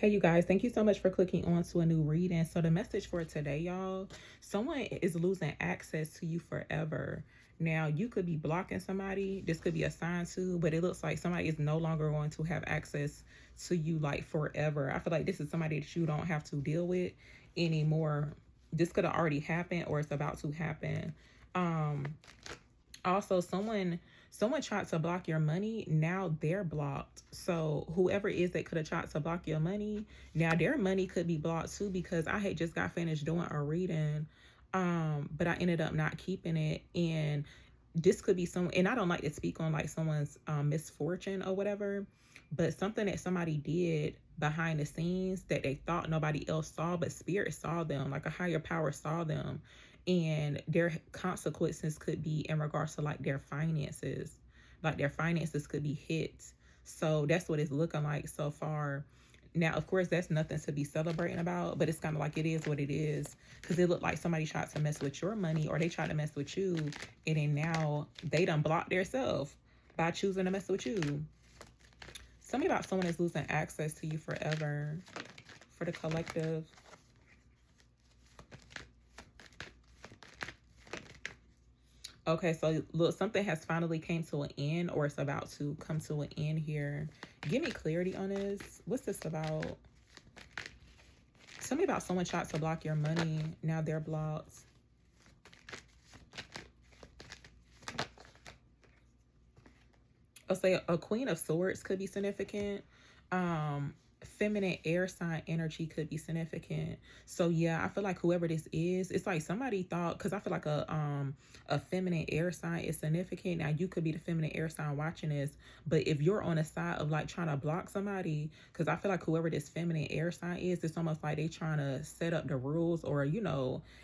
Hey, you guys, thank you so much for clicking on to a new reading. So the message for today, y'all, someone is losing access to you forever. Now, you could be blocking somebody. This could be a sign too, but it looks like somebody is no longer going to have access to you like forever. I feel like this is somebody that you don't have to deal with anymore. This could have already happened or it's about to happen. Also, someone tried to block your money. Now they're blocked. So whoever is that could have tried to block your money, now their money could be blocked too, because I had just got finished doing a reading, but I ended up not keeping it. And this could be some, and I don't like to speak on like someone's misfortune or whatever, but something that somebody did behind the scenes that they thought nobody else saw, but spirit saw them, like a higher power saw them, and their consequences could be in regards to like their finances. Like their finances could be hit. So that's what it's looking like so far. Now, of course, that's nothing to be celebrating about, but it's kind of like it is what it is, because it looked like somebody tried to mess with your money or they tried to mess with you, and then now they done blocked themselves by choosing to mess with you. Something about someone is losing access to you forever for the collective. Okay, so look, something has finally came to an end, or it's about to come to an end here. Give me clarity on this. What's this about? Tell me about someone tried to block your money. Now they're blocked. I'll say a Queen of Swords could be significant. Feminine air sign energy could be significant. So yeah, I feel like whoever this is, it's like somebody thought, because I feel like a feminine air sign is significant. Now you could be the feminine air sign watching this, but if you're on the side of like trying to block somebody, because I feel like whoever this feminine air sign is, it's almost like they trying to set up the rules, or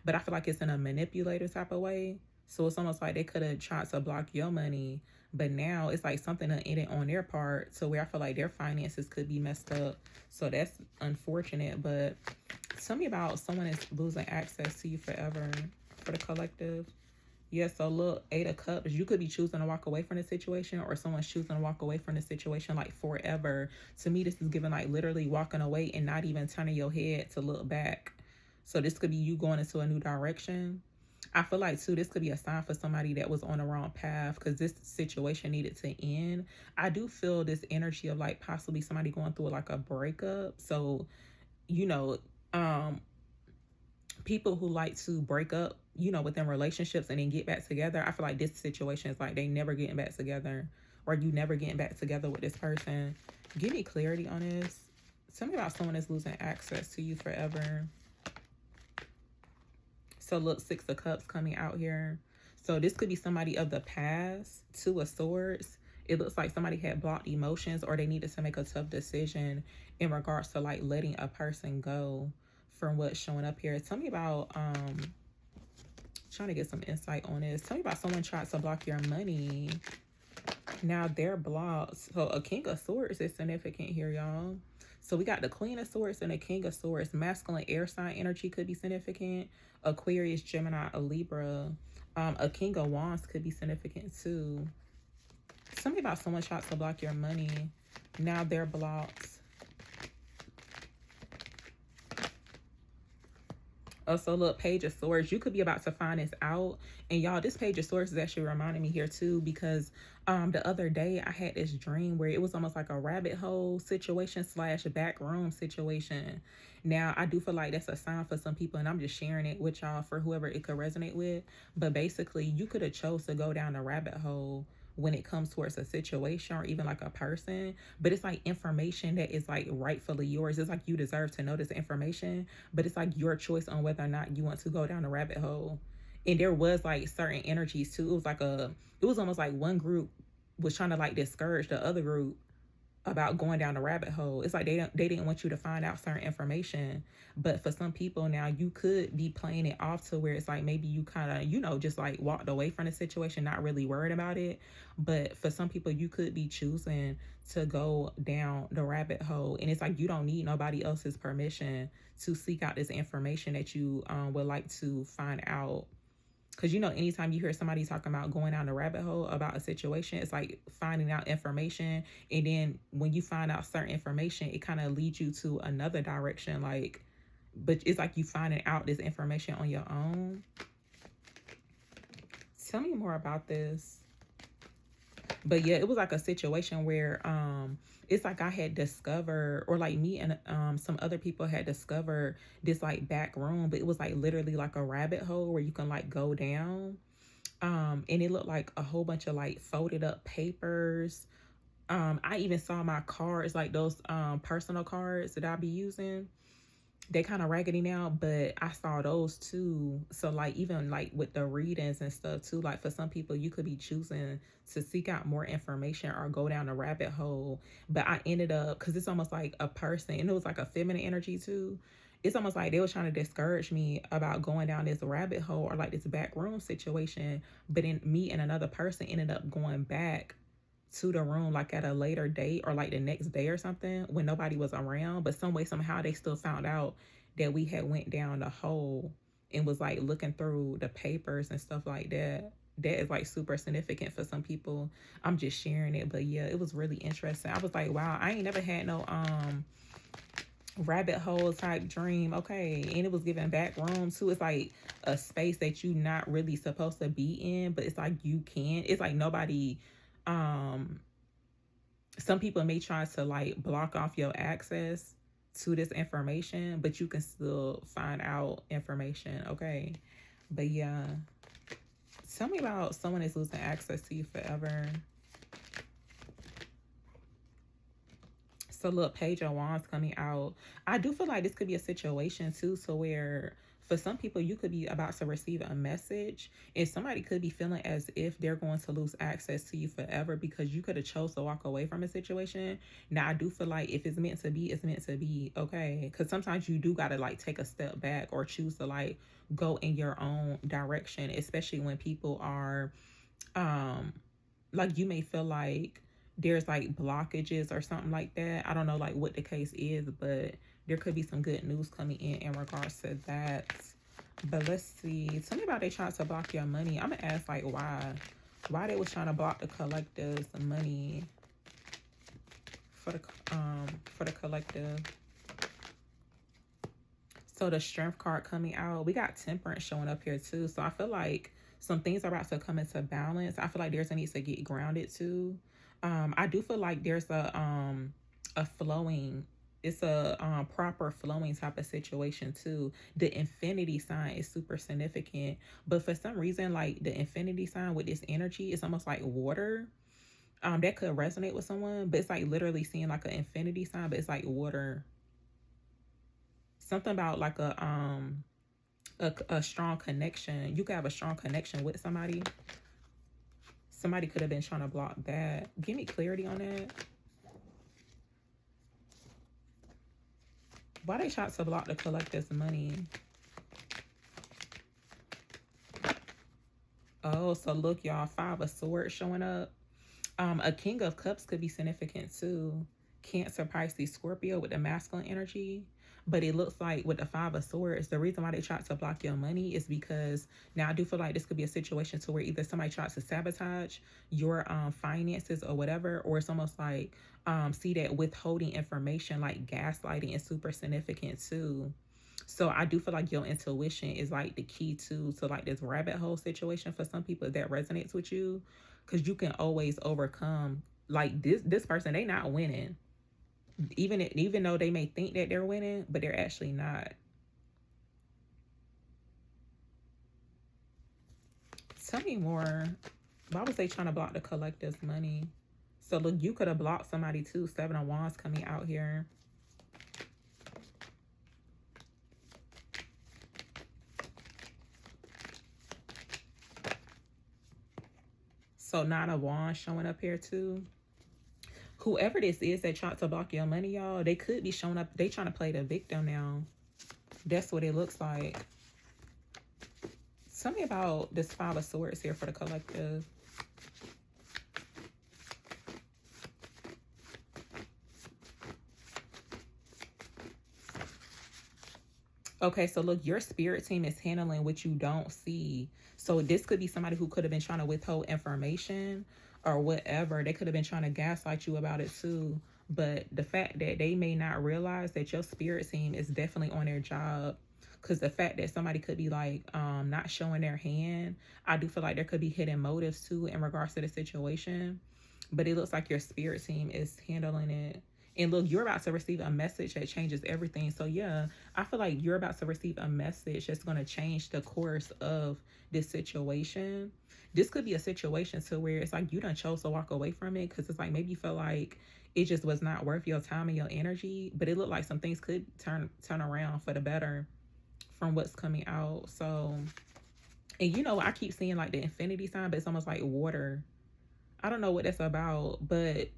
but I feel like it's in a manipulator type of way. So it's almost like they could have tried to block your money, but now it's like something that ended on their part, to where I feel like their finances could be messed up. So that's unfortunate. But tell me about someone is losing access to you forever for the collective. Yeah, so look, 8 of Cups. You could be choosing to walk away from the situation, or someone's choosing to walk away from the situation like forever. To me, this is giving like literally walking away and not even turning your head to look back. So this could be you going into a new direction. I feel like too, this could be a sign for somebody that was on the wrong path, because this situation needed to end. I do feel this energy of like possibly somebody going through like a breakup. So, you know, people who like to break up, within relationships and then get back together. I feel like this situation is like they never getting back together, or you never getting back together with this person. Give me clarity on this. Tell me about someone that's losing access to you forever. So look, 6 of Cups coming out here. So this could be somebody of the past. 2 of Swords. It looks like somebody had blocked emotions, or they needed to make a tough decision in regards to like letting a person go, from what's showing up here. Tell me about, trying to get some insight on this. Tell me about someone tried to block your money. Now they're blocked. So a King of Swords is significant here, y'all. So we got the Queen of Swords and the King of Swords. Masculine air sign energy could be significant. Aquarius, Gemini, a Libra. A King of Wands could be significant too. Something about someone tried to block your money. Now they're blocked. So look, Page of Swords. You could be about to find this out. And y'all, this Page of Swords is actually reminding me here too, because the other day I had this dream where it was almost like a rabbit hole situation / back room situation. Now, I do feel like that's a sign for some people, and I'm just sharing it with y'all for whoever it could resonate with. But basically, you could have chose to go down the rabbit hole when it comes towards a situation or even like a person, but it's like information that is like rightfully yours. It's like you deserve to know this information, but it's like your choice on whether or not you want to go down the rabbit hole. And there was like certain energies too. It was almost like one group was trying to like discourage the other group about going down the rabbit hole. It's like they didn't want you to find out certain information. But for some people now, you could be playing it off to where it's like maybe you kind of, just like walked away from the situation, not really worried about it. But for some people, you could be choosing to go down the rabbit hole. And it's like you don't need nobody else's permission to seek out this information that you would like to find out. Because, you know, anytime you hear somebody talking about going down the rabbit hole about a situation, it's like finding out information. And then when you find out certain information, it kind of leads you to another direction. Like, but it's like you finding out this information on your own. Tell me more about this. But yeah, it was like a situation where it's like I had discovered, or like me and some other people had discovered this like back room, but it was like literally like a rabbit hole where you can like go down. And it looked like a whole bunch of like folded up papers. I even saw my cards, like those personal cards that I be using. They kind of raggedy now, but I saw those too. So like even like with the readings and stuff too, like for some people you could be choosing to seek out more information or go down a rabbit hole. But I ended up, because it's almost like a person, and it was like a feminine energy too. It's almost like they were trying to discourage me about going down this rabbit hole or like this back room situation. But then me and another person ended up going back to the room like at a later date or like the next day or something when nobody was around. But some way, somehow they still found out that we had went down the hole and was like looking through the papers and stuff like that. That is like super significant for some people. I'm just sharing it. But yeah, it was really interesting. I was like, wow, I ain't never had no rabbit hole type dream. Okay. And it was giving back room too. It's like a space that you not really supposed to be in, but it's like you can. It's like nobody some people may try to like block off your access to this information, but you can still find out information. Okay. But yeah, tell me about someone that's losing access to you forever. So look, Page of Wands coming out. I do feel like this could be a situation too, so where for some people you could be about to receive a message, and somebody could be feeling as if they're going to lose access to you forever because you could have chose to walk away from a situation. Now I do feel like if it's meant to be, it's meant to be. Okay, because sometimes you do gotta like take a step back or choose to like go in your own direction, especially when people are like, you may feel like there's like blockages or something like that. I don't know like what the case is, but there could be some good news coming in regards to that. But let's see. Tell me about they trying to block your money. I'm gonna ask like why they was trying to block the collective's money for the collective. So the Strength card coming out. We got Temperance showing up here too. So I feel like some things are about to come into balance. I feel like there's a need to get grounded too. I do feel like there's a flowing, it's a proper flowing type of situation too. The infinity sign is super significant, but for some reason, like the infinity sign with this energy, it's almost like water. That could resonate with someone, but it's like literally seeing like an infinity sign, but it's like water. Something about like a strong connection. You could have a strong connection with somebody. Somebody could have been trying to block that. Give me clarity on that. Why they trying to block the collective's money? Oh, so look, y'all. 5 of Swords showing up. A King of Cups could be significant too. Cancer, Pisces, Scorpio with the masculine energy. But it looks like with the 5 of Swords, the reason why they try to block your money is because now I do feel like this could be a situation to where either somebody tries to sabotage your finances or whatever, or it's almost like see that withholding information, like gaslighting, is super significant too. So I do feel like your intuition is like the key to like this rabbit hole situation for some people that resonates with you, because you can always overcome like this person. They not winning. Even though they may think that they're winning, but they're actually not. Tell me more. Why was they trying to block the collective's money? So look, you could have blocked somebody too. 7 of Wands coming out here. So 9 of Wands showing up here too. Whoever this is that tried to block your money, y'all, they could be showing up. They trying to play the victim now. That's what it looks like. Tell me about this 5 of Swords here for the collective. Okay, so look, your spirit team is handling what you don't see. So this could be somebody who could have been trying to withhold information or whatever. They could have been trying to gaslight you about it too. But the fact that they may not realize that your spirit team is definitely on their job. Because the fact that somebody could be like not showing their hand, I do feel like there could be hidden motives too in regards to the situation. But it looks like your spirit team is handling it. And look, you're about to receive a message that changes everything. So yeah, I feel like you're about to receive a message that's going to change the course of this situation. This could be a situation to where it's like you done chose to walk away from it because it's like maybe you feel like it just was not worth your time and your energy. But it looked like some things could turn around for the better from what's coming out. So, and you know, I keep seeing like the infinity sign, but it's almost like water. I don't know what that's about, but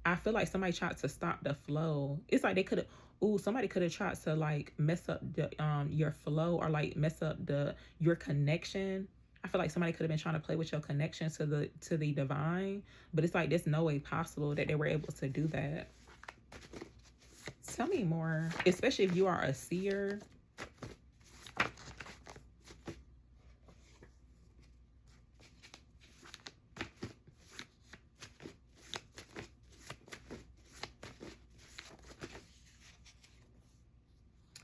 I feel like somebody tried to stop the flow. It's like they could have, somebody could have tried to like mess up the your flow or like mess up your connection. I feel like somebody could have been trying to play with your connection to the divine, but it's like there's no way possible that they were able to do that. Tell me more, especially if you are a seer.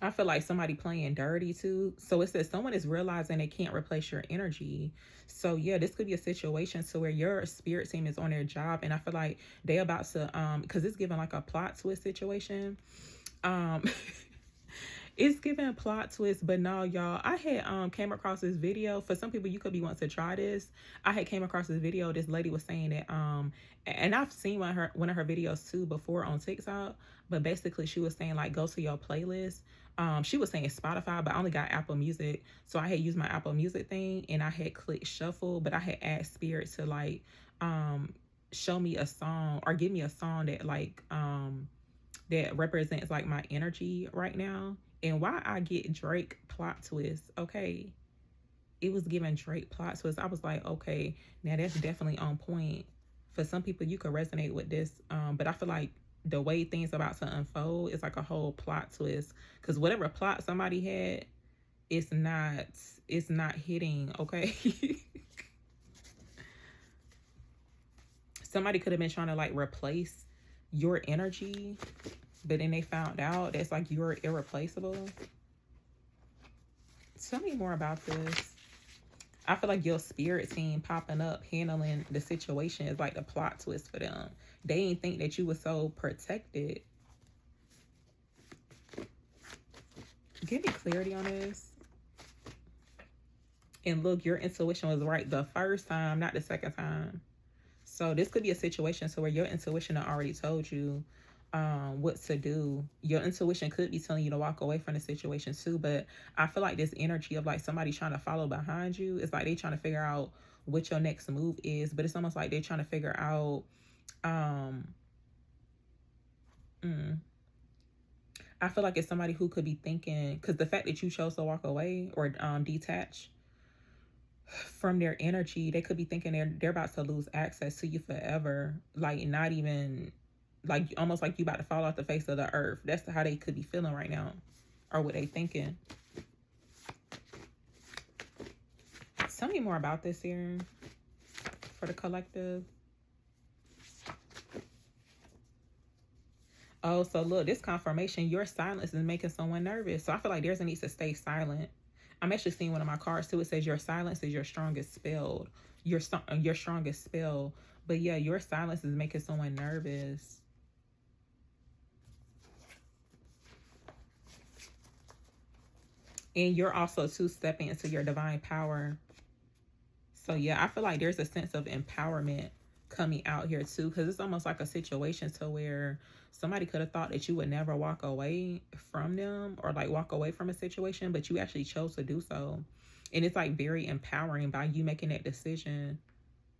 I feel like somebody playing dirty too. So it says someone is realizing they can't replace your energy. So yeah, this could be a situation to where your spirit team is on their job, and I feel like they about to because it's giving like a plot twist situation. Um It's giving a plot twist, but no, y'all. I had came across this video. For some people, you could be wanting to try this. I had came across this video. This lady was saying that and I've seen one of her videos too before on TikTok. But basically, she was saying like go to your playlist. She was saying Spotify, but I only got Apple Music, so I had used my Apple Music thing, and I had clicked shuffle. But I had asked Spirit to like show me a song or give me a song that like that represents like my energy right now. And why I get Drake plot twist, okay, it was giving Drake plot twist. I was like, okay, now that's definitely on point. For some people, you could resonate with this, but I feel like the way things about to unfold is like a whole plot twist. Because whatever plot somebody had, it's not hitting, okay? Somebody could have been trying to like replace your energy, but then they found out that's like you're irreplaceable. Tell me more about this. I feel like your spirit team popping up, handling the situation is like the plot twist for them. They didn't think that you were so protected. Give me clarity on this. And look, your intuition was right the first time, not the second time. So this could be a situation so where your intuition already told you what to do. Your intuition could be telling you to walk away from the situation too, but I feel like this energy of like somebody trying to follow behind you, it's like they trying to figure out what your next move is, but it's almost like they're trying to figure out I feel like it's somebody who could be thinking, because the fact that you chose to walk away or detach from their energy, they could be thinking they're about to lose access to you forever, like not even like almost like you about to fall off the face of the earth. That's how they could be feeling right now, or what they thinking. Tell me more about this here for the collective. Oh, so look, this confirmation, your silence is making someone nervous. So I feel like there's a need to stay silent. I'm actually seeing one of my cards too. It says your silence is your strongest spell. Your strongest spell. But yeah, your silence is making someone nervous. And you're also too stepping into your divine power. So yeah, I feel like there's a sense of empowerment coming out here too, because it's almost like a situation to where somebody could have thought that you would never walk away from them or like walk away from a situation, but you actually chose to do so. And it's like very empowering by you making that decision.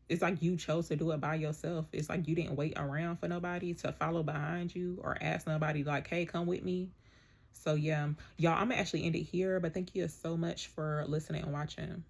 It's like you chose to do it by yourself. It's like you didn't wait around for nobody to follow behind you or ask nobody like, hey, come with me. So yeah, y'all, I'm gonna actually end it here, but thank you so much for listening and watching.